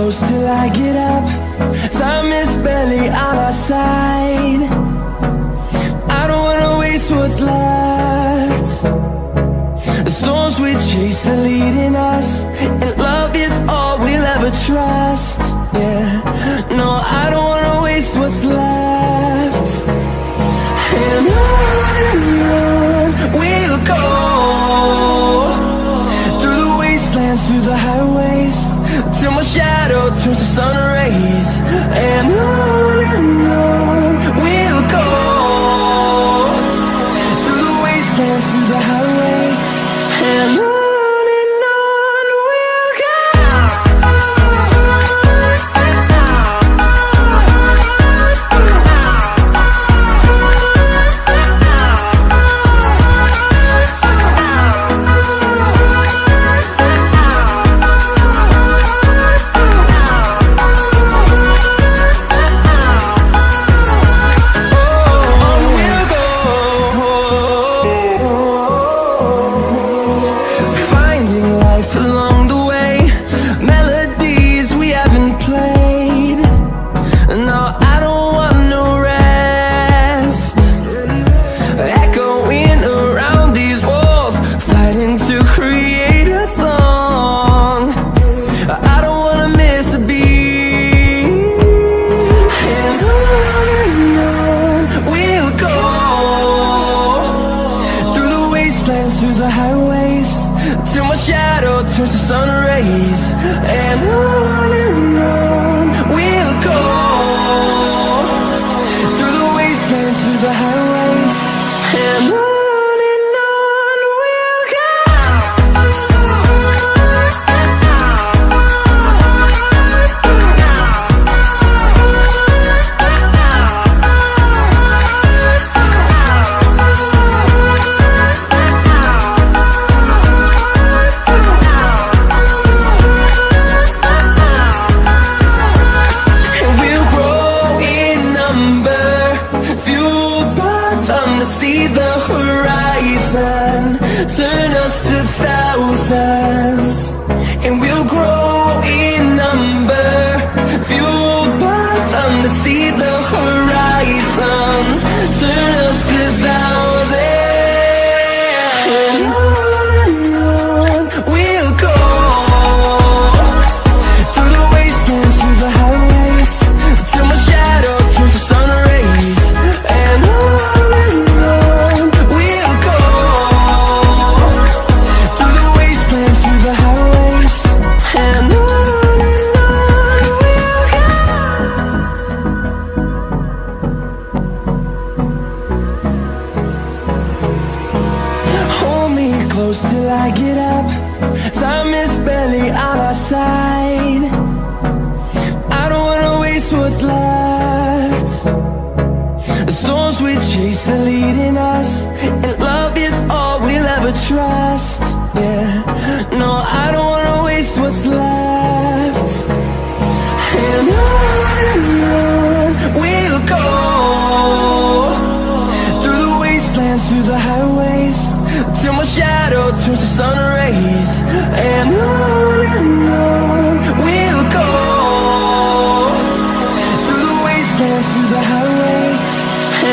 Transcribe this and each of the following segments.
close till I get up. Time is barely on our side. I don't wanna waste what's left. The storms we chase are leading us, and love is all we'll ever trust. Yeah, no, I don't wanna waste what's left. And on we'll go, through the wastelands, through the highways, till my shadow turns to sun rays. And on we'll go, through the wastelands, through the highways, and on. Through the highways, till my shadow turns to sun rays. And on we'll go, through the wastelands, through the highways, and on we'll go. See the horizon, turn us to thousands, and we'll grow in number, fueled by them to see the horizon, turn us to thousands. And on we'll go, through the wastelands, through the highways, till my shadow turns to sun rays. And on close till I get up. Time is barely on our side. I don't wanna waste what's left. The storms we chase are leading us, and love is all we'll ever trust. Yeah, no, I don't wanna waste what's left. And on we'll go, through the wastelands, through the highways, till my shadow turns to sun rays. And on we'll go, through the wastelands, through the highways,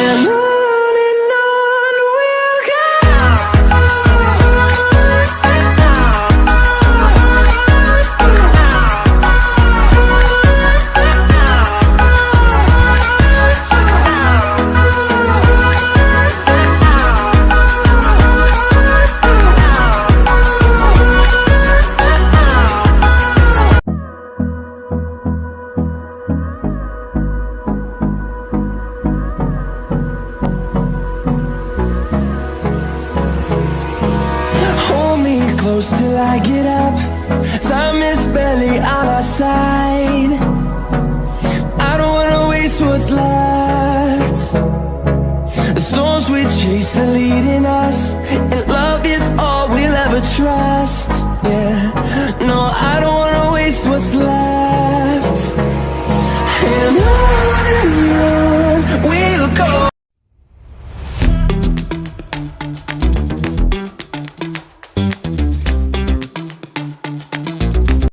and on. Close till I get up. Time is barely on our side. I don't wanna waste what's left. The storms we chase are leading us, and love is all